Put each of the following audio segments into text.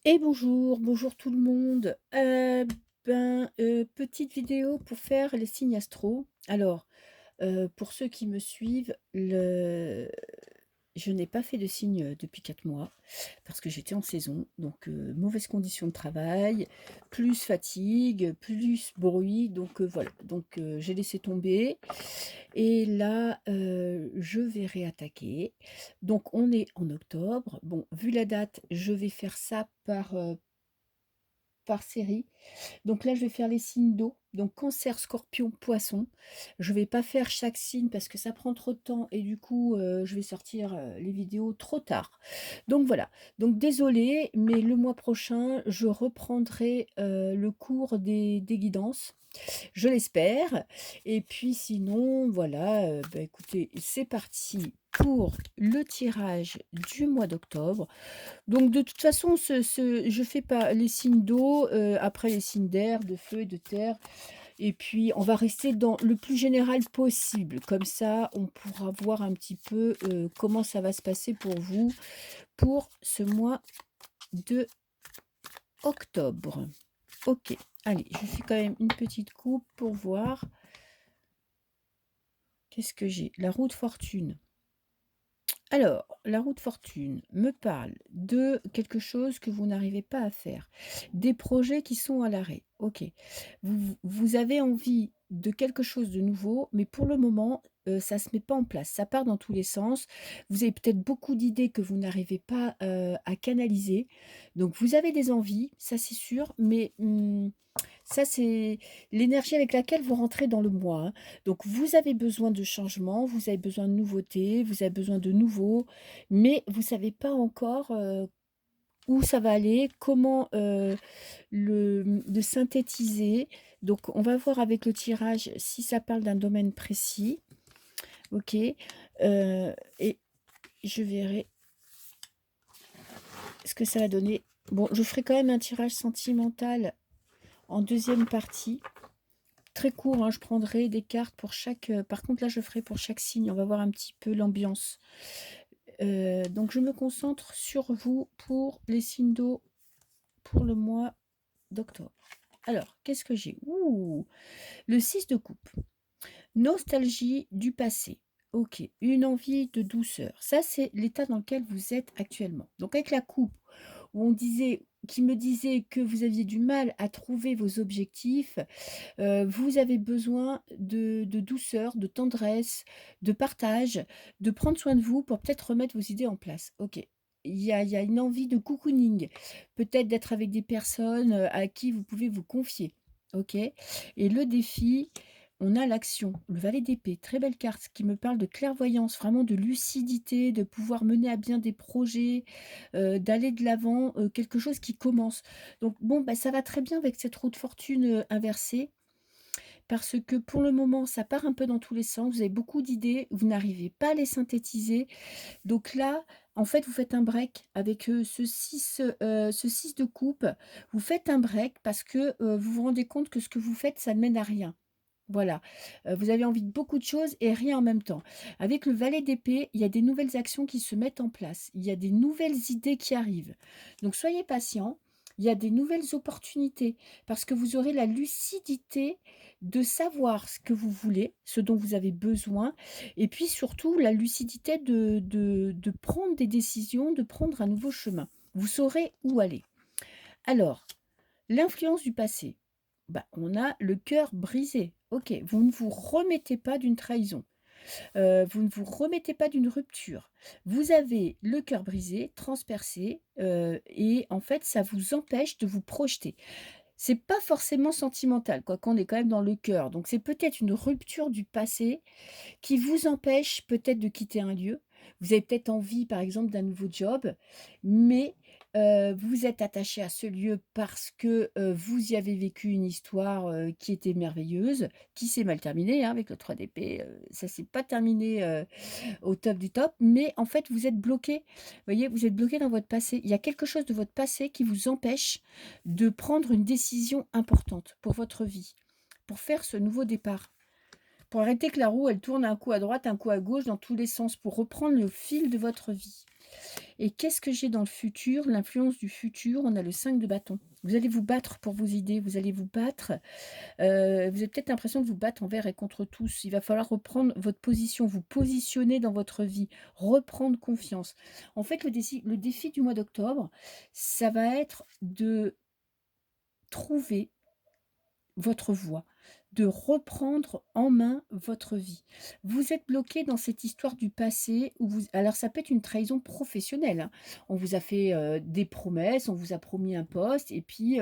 Et bonjour, bonjour tout le monde. Petite vidéo pour faire les signes astro. Alors, pour ceux qui me suivent, je n'ai pas fait de signes, depuis 4 mois parce que j'étais en saison, donc mauvaises conditions de travail, plus fatigue, plus bruit, donc voilà. Donc j'ai laissé tomber et là, je vais réattaquer. Donc on est en octobre. Bon, vu la date, je vais faire ça par série. Donc là, je vais faire les signes d'eau, donc Cancer, Scorpion, Poisson. Je vais pas faire chaque signe parce que ça prend trop de temps et du coup, je vais sortir, les vidéos trop tard. Donc voilà, donc désolée, mais le mois prochain, je reprendrai, le cours des guidances. Je l'espère. Et puis sinon, voilà, bah, écoutez, c'est parti pour le tirage du mois d'octobre. Donc de toute façon, je fais pas les signes d'eau, après les signes d'air, de feu et de terre. Et puis on va rester dans le plus général possible. Comme ça, on pourra voir un petit peu, comment ça va se passer pour vous, pour ce mois de octobre. OK, allez, je fais quand même une petite coupe pour voir. Qu'est-ce que j'ai? La roue de fortune. Alors, la roue de fortune me parle de quelque chose que vous n'arrivez pas à faire, des projets qui sont à l'arrêt. OK. Vous avez envie de quelque chose de nouveau, mais pour le moment, ça ne se met pas en place. Ça part dans tous les sens. Vous avez peut-être beaucoup d'idées que vous n'arrivez pas, à canaliser. Donc vous avez des envies, ça c'est sûr, mais, ça c'est l'énergie avec laquelle vous rentrez dans le mois, hein. Donc vous avez besoin de changement, vous avez besoin de nouveautés, vous avez besoin de nouveau, mais vous savez pas encore, où ça va aller, comment, le synthétiser. Donc on va voir avec le tirage si ça parle d'un domaine précis. OK, et je verrai ce que ça va donner. Bon, je ferai quand même un tirage sentimental en deuxième partie. Très court, hein, je prendrai des cartes pour chaque, par contre là je ferai pour chaque signe, on va voir un petit peu l'ambiance. Donc je me concentre sur vous pour les signes d'eau pour le mois d'octobre. Alors, qu'est-ce que j'ai? Ouh! Le 6 de coupe. Nostalgie du passé. OK, une envie de douceur. Ça, c'est l'état dans lequel vous êtes actuellement. Donc avec la coupe, où on disait qui me disait que vous aviez du mal à trouver vos objectifs, vous avez besoin de douceur, de tendresse, de partage, de prendre soin de vous pour peut-être remettre vos idées en place. OK. Il y a une envie de cocooning, peut-être d'être avec des personnes, à qui vous pouvez vous confier. OK, et le défi, on a l'action, le valet d'épée, très belle carte qui me parle de clairvoyance, vraiment de lucidité, de pouvoir mener à bien des projets, d'aller de l'avant, quelque chose qui commence. Donc bon, bah, ça va très bien avec cette roue de fortune, inversée parce que pour le moment, ça part un peu dans tous les sens. Vous avez beaucoup d'idées, vous n'arrivez pas à les synthétiser. Donc là, en fait, vous faites un break avec, ce 6 de coupe. Vous faites un break parce que, vous vous rendez compte que ce que vous faites, ça ne mène à rien. Voilà, vous avez envie de beaucoup de choses et rien en même temps. Avec le valet d'épée, il y a des nouvelles actions qui se mettent en place. Il y a des nouvelles idées qui arrivent. Donc soyez patient, il y a des nouvelles opportunités parce que vous aurez la lucidité de savoir ce que vous voulez, ce dont vous avez besoin et puis surtout la lucidité de prendre des décisions, de prendre un nouveau chemin. Vous saurez où aller. Alors, l'influence du passé. Bah, on a le cœur brisé. OK, vous ne vous remettez pas d'une trahison, vous ne vous remettez pas d'une rupture. Vous avez le cœur brisé, transpercé, et en fait, ça vous empêche de vous projeter. C'est pas forcément sentimental, quoique on est quand même dans le cœur, donc c'est peut-être une rupture du passé qui vous empêche peut-être de quitter un lieu. Vous avez peut-être envie, par exemple, d'un nouveau job, mais vous êtes attaché à ce lieu parce que, vous y avez vécu une histoire, qui était merveilleuse, qui s'est mal terminée, hein, avec le 3 d'épée, ça s'est pas terminé, au top du top, mais en fait, vous êtes bloqué. Vous voyez, vous êtes bloqué dans votre passé. Il y a quelque chose de votre passé qui vous empêche de prendre une décision importante pour votre vie, pour faire ce nouveau départ. pour arrêter que la roue, elle tourne un coup à droite, un coup à gauche, dans tous les sens, pour reprendre le fil de votre vie. Et qu'est-ce que j'ai dans le futur? L'influence du futur, on a le 5 de bâton. Vous allez vous battre pour vos idées, vous allez vous battre. Vous avez peut-être l'impression de vous battre envers et contre tous. Il va falloir reprendre votre position, vous positionner dans votre vie, reprendre confiance. En fait, le défi du mois d'octobre, ça va être de trouver votre voie, de reprendre en main votre vie. Vous êtes bloqué dans cette histoire du passé où vous alors ça peut être une trahison professionnelle, hein. On vous a fait, des promesses, on vous a promis un poste et puis,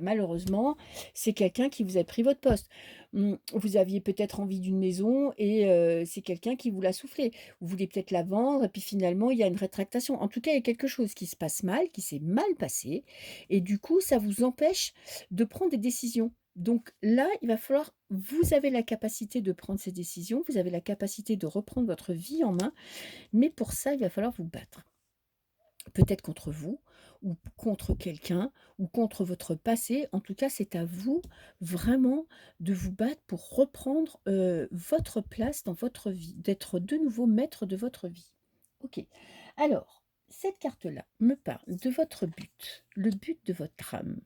malheureusement, c'est quelqu'un qui vous a pris votre poste. Vous aviez peut-être envie d'une maison et c'est quelqu'un qui vous l'a soufflé. Vous vouliez peut-être la vendre et puis finalement, il y a une rétractation. En tout cas, il y a quelque chose qui se passe mal, qui s'est mal passé et du coup, ça vous empêche de prendre des décisions. Donc là, il va falloir vous avez la capacité de prendre ces décisions, vous avez la capacité de reprendre votre vie en main, mais pour ça, il va falloir vous battre. Peut-être contre vous ou contre quelqu'un ou contre votre passé. En tout cas, c'est à vous vraiment de vous battre pour reprendre, votre place dans votre vie, d'être de nouveau maître de votre vie. OK. Alors, cette carte-là me parle de votre but, le but de votre âme.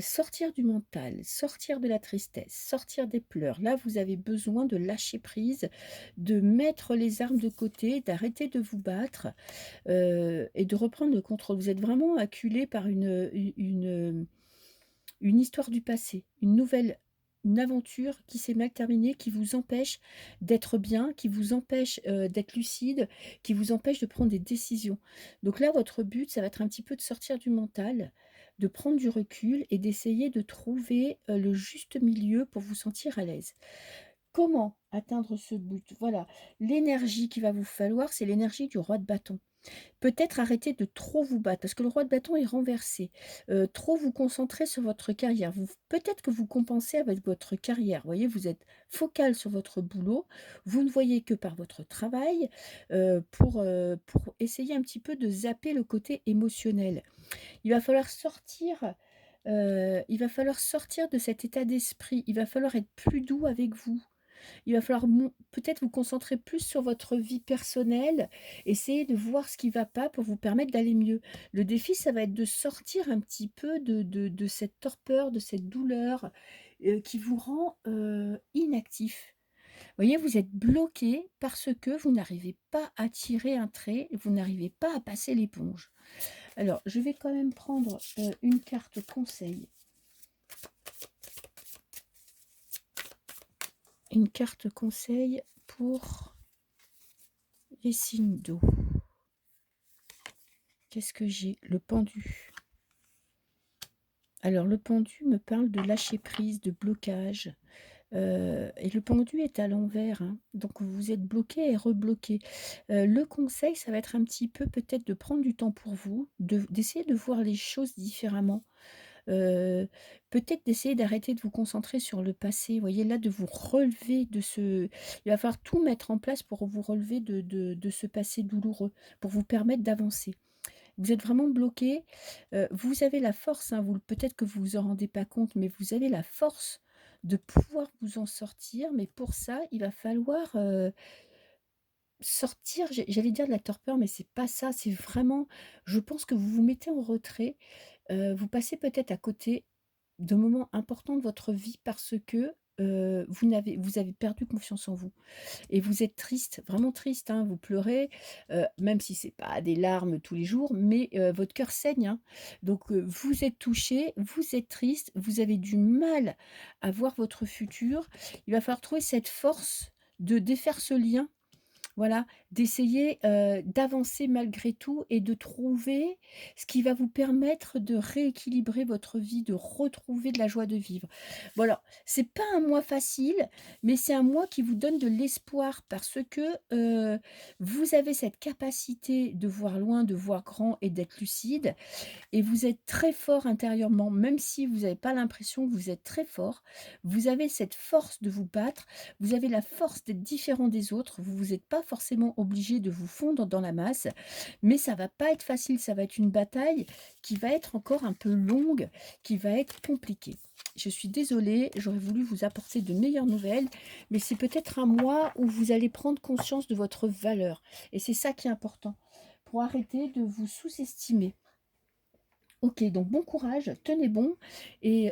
Sortir du mental, sortir de la tristesse, sortir des pleurs. Là, vous avez besoin de lâcher prise, de mettre les armes de côté, d'arrêter de vous battre, et de reprendre le contrôle. Vous êtes vraiment acculé par une histoire du passé, une aventure qui s'est mal terminée, qui vous empêche d'être bien, qui vous empêche, d'être lucide, qui vous empêche de prendre des décisions. Donc là, votre but, ça va être un petit peu de sortir du mental, de prendre du recul et d'essayer de trouver, le juste milieu pour vous sentir à l'aise. Comment atteindre ce but? Voilà, l'énergie qu'il va vous falloir, c'est l'énergie du roi de bâton. Peut-être arrêter de trop vous battre, parce que le roi de bâton est renversé. Trop vous concentrer sur votre carrière. Peut-être que vous compensez avec votre carrière. Vous voyez, vous êtes focal sur votre boulot. Vous ne voyez que par votre travail pour essayer un petit peu de zapper le côté émotionnel. Il va falloir sortir. Il va falloir sortir de cet état d'esprit. Il va falloir être plus doux avec vous. Il va falloir peut-être vous concentrer plus sur votre vie personnelle, essayer de voir ce qui ne va pas pour vous permettre d'aller mieux. Le défi, ça va être de sortir un petit peu de cette torpeur, de cette douleur qui vous rend inactif. Vous voyez, vous êtes bloqué parce que vous n'arrivez pas à tirer un trait, vous n'arrivez pas à passer l'éponge. Alors, je vais quand même prendre une carte conseil. Une carte conseil pour les signes d'eau. Qu'est-ce que j'ai? Le pendu. Alors, le pendu me parle de lâcher prise, de blocage. Et le pendu est à l'envers, hein, donc vous êtes bloqué et rebloqué. Le conseil, ça va être un petit peu peut-être de prendre du temps pour vous, d'essayer de voir les choses différemment. Heu, Peut-être d'essayer d'arrêter de vous concentrer sur le passé. Vous voyez, là, de vous relever de ce il va falloir tout mettre en place pour vous relever de ce passé douloureux, pour vous permettre d'avancer. Vous êtes vraiment bloqué, vous avez la force, hein, peut-être que vous vous en rendez pas compte, mais vous avez la force de pouvoir vous en sortir, mais pour ça, il va falloir, sortir, j'allais dire de la torpeur, mais c'est pas ça, c'est vraiment je pense que vous vous mettez en retrait, vous passez peut-être à côté de moments importants de votre vie parce que, vous avez perdu confiance en vous. Et vous êtes triste, vraiment triste, hein, vous pleurez, même si c'est pas des larmes tous les jours, mais votre cœur saigne, hein. Donc vous êtes touché, vous êtes triste, vous avez du mal à voir votre futur. Il va falloir trouver cette force de défaire ce lien, voilà, d'essayer, d'avancer malgré tout et de trouver ce qui va vous permettre de rééquilibrer votre vie, de retrouver de la joie de vivre. Voilà, c'est pas un mois facile, mais c'est un mois qui vous donne de l'espoir parce que, vous avez cette capacité de voir loin, de voir grand et d'être lucide et vous êtes très fort intérieurement, même si vous n'avez pas l'impression, vous êtes très fort. Vous avez cette force de vous battre, vous avez la force d'être différent des autres, vous n'êtes pas forcément obligé de vous fondre dans la masse, mais ça va pas être facile, ça va être une bataille qui va être encore un peu longue, qui va être compliquée. Je suis désolée, j'aurais voulu vous apporter de meilleures nouvelles, mais c'est peut-être un mois où vous allez prendre conscience de votre valeur. Et c'est ça qui est important, pour arrêter de vous sous-estimer. Ok, donc bon courage, tenez bon, et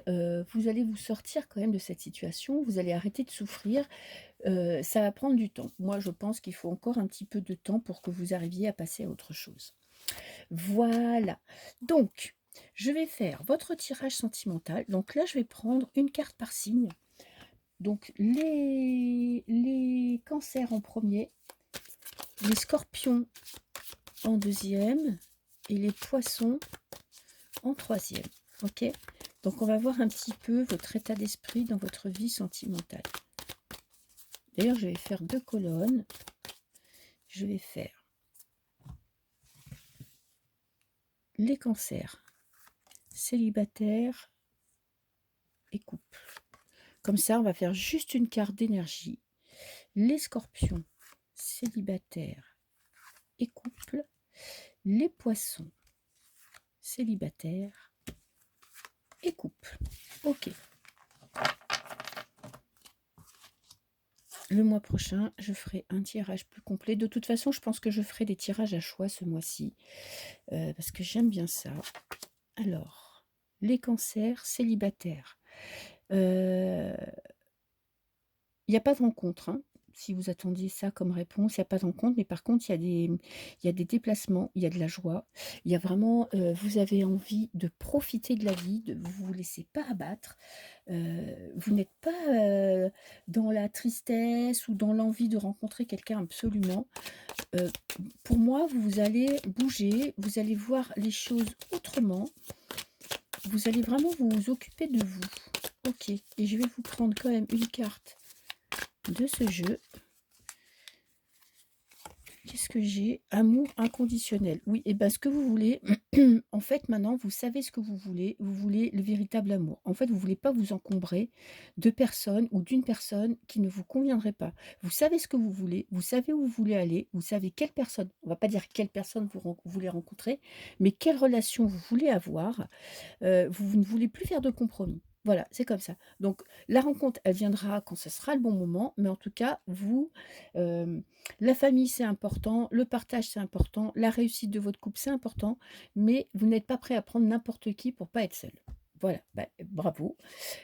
vous allez vous sortir quand même de cette situation, vous allez arrêter de souffrir, ça va prendre du temps. Moi, je pense qu'il faut encore un petit peu de temps pour que vous arriviez à passer à autre chose. Voilà, donc je vais faire votre tirage sentimental. Donc là, je vais prendre une carte par signe. Donc les cancers en premier, les scorpions en deuxième et les poissons en troisième. Ok, donc on va voir un petit peu votre état d'esprit dans votre vie sentimentale. D'ailleurs, je vais faire 2 colonnes. Je vais faire les cancers, célibataires et couple. Comme ça, on va faire juste une carte d'énergie. Les scorpions, célibataires et couple. Les poissons, célibataires et couple. Ok. Le mois prochain, je ferai un tirage plus complet. De toute façon, je pense que je ferai des tirages à choix ce mois-ci, parce que j'aime bien ça. Alors, les cancers célibataires. Il n'y a pas de rencontre, hein. Si vous attendiez ça comme réponse, il n'y a pas de rencontre, mais par contre, il y a des déplacements, il y a de la joie, il y a vraiment, vous avez envie de profiter de la vie, de vous vous laissez pas abattre, vous n'êtes pas dans la tristesse ou dans l'envie de rencontrer quelqu'un absolument. Pour moi, vous allez bouger, vous allez voir les choses autrement, vous allez vraiment vous occuper de vous. Ok, et je vais vous prendre quand même une carte de ce jeu. Qu'est-ce que j'ai? Amour inconditionnel. Oui, et bien ce que vous voulez, en fait, maintenant, vous savez ce que vous voulez le véritable amour. En fait, vous ne voulez pas vous encombrer de personnes ou d'une personne qui ne vous conviendrait pas. Vous savez ce que vous savez où vous voulez aller, vous savez quelle personne, on ne va pas dire quelle personne vous voulez rencontrer, mais quelle relation vous voulez avoir. Vous ne voulez plus faire de compromis. Voilà, c'est comme ça. Donc la rencontre, elle viendra quand ce sera le bon moment, mais en tout cas, vous, la famille, c'est important, le partage, c'est important, la réussite de votre couple, c'est important, mais vous n'êtes pas prêt à prendre n'importe qui pour pas être seul. Voilà, bah, bravo.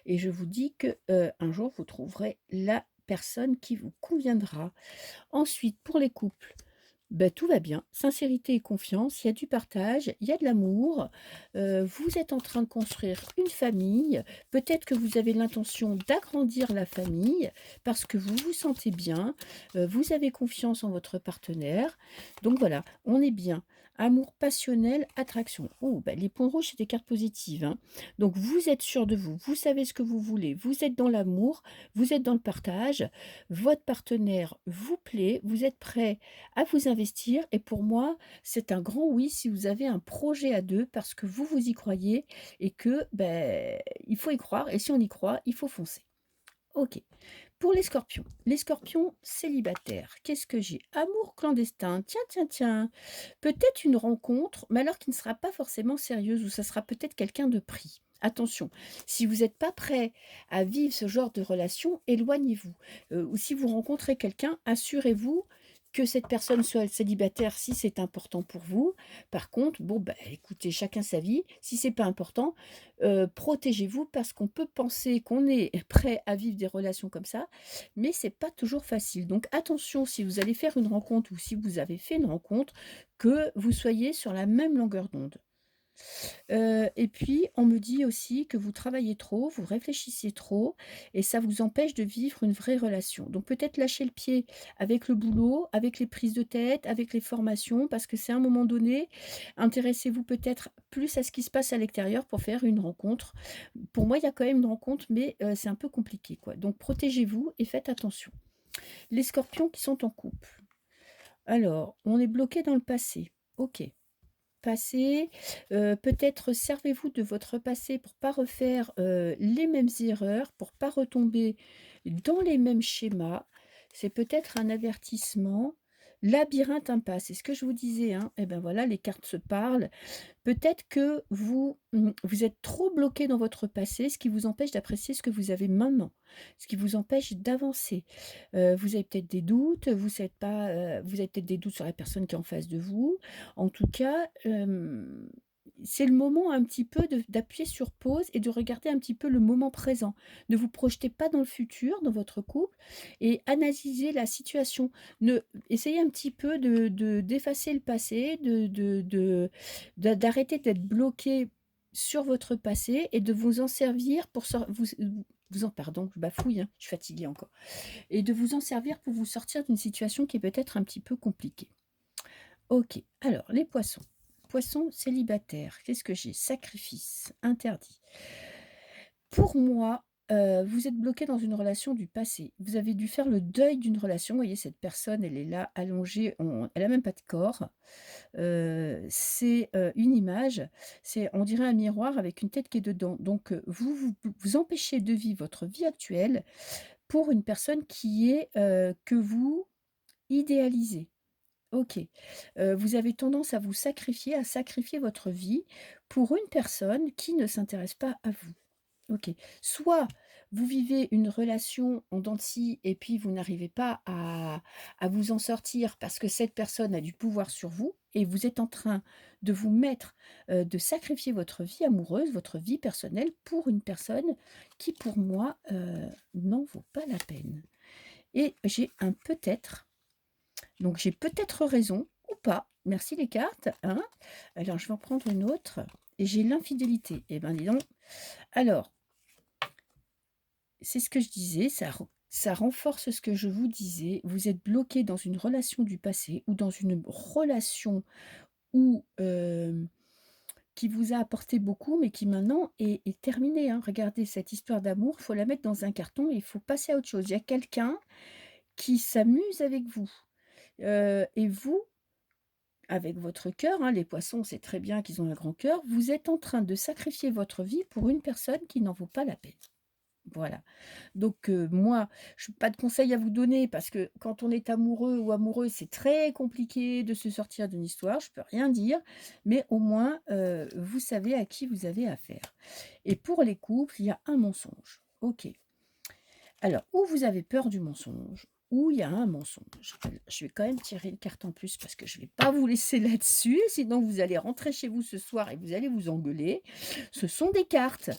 Et je vous dis que un jour, vous trouverez la personne qui vous conviendra. Ensuite, pour les couples, ben, tout va bien, sincérité et confiance, il y a du partage, il y a de l'amour, vous êtes en train de construire une famille, peut-être que vous avez l'intention d'agrandir la famille parce que vous vous sentez bien, vous avez confiance en votre partenaire, donc voilà, on est bien. Amour passionnel, attraction. Oh, ben, les points rouges, c'est des cartes positives, hein. Donc vous êtes sûr de vous, vous savez ce que vous voulez, vous êtes dans l'amour, vous êtes dans le partage, votre partenaire vous plaît, vous êtes prêt à vous investir, et pour moi, c'est un grand oui si vous avez un projet à 2 parce que vous y croyez et que, ben il faut y croire, et si on y croit, il faut foncer. OK. Pour les scorpions célibataires, qu'est-ce que j'ai? Amour clandestin, tiens, tiens, tiens, peut-être une rencontre, mais alors qui ne sera pas forcément sérieuse, ou ça sera peut-être quelqu'un de pris. Attention, si vous n'êtes pas prêt à vivre ce genre de relation, éloignez-vous. Ou si vous rencontrez quelqu'un, assurez-vous que cette personne soit célibataire si c'est important pour vous. Par contre, bon, bah, écoutez, chacun sa vie. Si c'est pas important, protégez-vous, parce qu'on peut penser qu'on est prêt à vivre des relations comme ça, mais c'est pas toujours facile. Donc attention, si vous allez faire une rencontre ou si vous avez fait une rencontre, que vous soyez sur la même longueur d'onde. Et puis, on me dit aussi que vous travaillez trop, vous réfléchissez trop et ça vous empêche de vivre une vraie relation. Donc peut-être lâcher le pied avec le boulot, avec les prises de tête, avec les formations, parce que c'est un moment donné, intéressez-vous peut-être plus à ce qui se passe à l'extérieur pour faire une rencontre. Pour moi, il y a quand même une rencontre, mais c'est un peu compliqué, quoi. Donc protégez-vous et faites attention. Les scorpions qui sont en couple. Alors, on est bloqué dans le passé. OK. Passé, peut-être servez-vous de votre passé pour pas refaire, les mêmes erreurs, pour pas retomber dans les mêmes schémas. C'est peut-être un avertissement, Labyrinthe, impasse, c'est ce que je vous disais, hein. Et ben voilà, les cartes se parlent. Peut-être que vous êtes trop bloqué dans votre passé, ce qui vous empêche d'apprécier ce que vous avez maintenant, ce qui vous empêche d'avancer. Vous avez peut-être des doutes, vous avez peut-être des doutes sur la personne qui est en face de vous. En tout cas, c'est le moment un petit peu d'appuyer sur pause et de regarder un petit peu le moment présent. Ne vous projetez pas dans le futur, dans votre couple et analysez la situation. Ne Essayez un petit peu d'effacer le passé, d'arrêter d'être bloqué sur votre passé et de vous en servir pour vous en pardon, je bafouille, hein, je suis fatiguée encore et de vous en servir pour vous sortir d'une situation qui est peut-être un petit peu compliquée. OK, alors les poissons. Poissons célibataires, qu'est-ce que j'ai? Sacrifice, interdit. Pour moi, vous êtes bloqué dans une relation du passé. Vous avez dû faire le deuil d'une relation. Vous voyez, cette personne, elle est là, allongée, elle a même pas de corps. C'est une image, on dirait un miroir avec une tête qui est dedans. Donc, vous empêchez de vivre votre vie actuelle pour une personne que vous idéalisez. OK. Vous avez tendance à à sacrifier votre vie pour une personne qui ne s'intéresse pas à vous. OK. Soit vous vivez une relation en dents de scie et puis vous n'arrivez pas à vous en sortir parce que cette personne a du pouvoir sur vous et vous êtes en train de vous mettre, de sacrifier votre vie amoureuse, votre vie personnelle pour une personne qui pour moi, n'en vaut pas la peine. Et j'ai un peut-être, donc j'ai peut-être raison ou pas. Merci les cartes, hein. Alors je vais en prendre une autre et j'ai l'infidélité. Eh ben dis donc. Alors c'est ce que je disais, ça renforce ce que je vous disais. Vous êtes bloqué dans une relation du passé ou dans une relation où, qui vous a apporté beaucoup, mais qui maintenant est terminée, hein. Regardez cette histoire d'amour, il faut la mettre dans un carton et il faut passer à autre chose. Il y a quelqu'un qui s'amuse avec vous, et vous, avec votre cœur, hein, les poissons, c'est très bien qu'ils ont un grand cœur, vous êtes en train de sacrifier votre vie pour une personne qui n'en vaut pas la peine. Voilà. Donc moi, je n'ai pas de conseils à vous donner parce que quand on est amoureux ou amoureuse, c'est très compliqué de se sortir d'une histoire, je peux rien dire, mais au moins, vous savez à qui vous avez affaire. Et pour les couples, il y a un mensonge. OK. Alors, ou vous avez peur du mensonge, ou il y a un mensonge. Je vais quand même tirer une carte en plus parce que je ne vais pas vous laisser là-dessus, sinon vous allez rentrer chez vous ce soir et vous allez vous engueuler. Ce sont des cartes,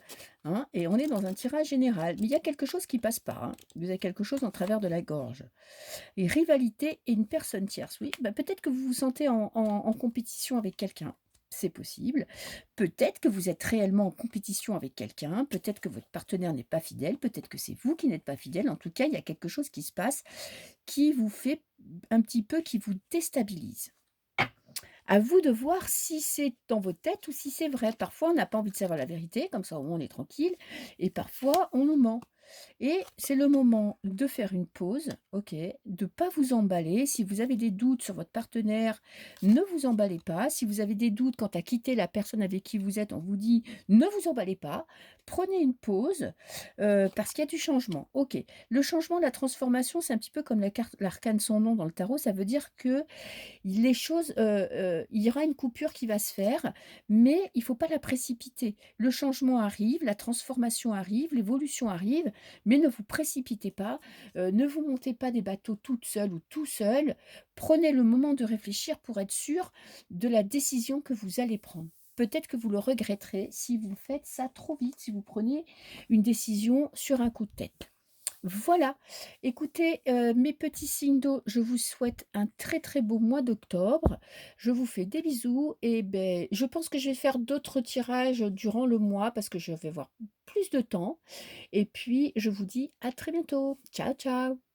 hein, et on est dans un tirage général. Mais il y a quelque chose qui passe pas, hein. Vous avez quelque chose en travers de la gorge. Et rivalité et une personne tierce. Oui, bah, peut-être que vous vous sentez en compétition avec quelqu'un. C'est possible. Peut-être que vous êtes réellement en compétition avec quelqu'un, peut-être que votre partenaire n'est pas fidèle, peut-être que c'est vous qui n'êtes pas fidèle. En tout cas, il y a quelque chose qui se passe qui vous fait un petit peu, qui vous déstabilise. À vous de voir si c'est dans votre tête ou si c'est vrai. Parfois, on n'a pas envie de savoir la vérité, comme ça au moins on est tranquille, et parfois on nous ment. Et c'est le moment de faire une pause, OK, de pas vous emballer. Si vous avez des doutes sur votre partenaire, ne vous emballez pas. Si vous avez des doutes quant à quitter la personne avec qui vous êtes, on vous dit: «Ne vous emballez pas, prenez une pause, parce qu'il y a du changement». OK. Le changement, la transformation, c'est un petit peu comme la carte l'arcane sans nom dans le tarot. Ça veut dire que les choses, il y aura une coupure qui va se faire, mais il faut pas la précipiter. Le changement arrive, la transformation arrive, l'évolution arrive, mais ne vous précipitez pas, ne vous montez pas des bateaux toute seule ou tout seul. Prenez le moment de réfléchir pour être sûr de la décision que vous allez prendre. Peut-être que vous le regretterez si vous faites ça trop vite, si vous prenez une décision sur un coup de tête. Voilà. Écoutez, mes petits signes d'eau, je vous souhaite un très, très beau mois d'octobre. Je vous fais des bisous et ben, je pense que je vais faire d'autres tirages durant le mois parce que je vais avoir plus de temps et puis je vous dis à très bientôt. Ciao, ciao.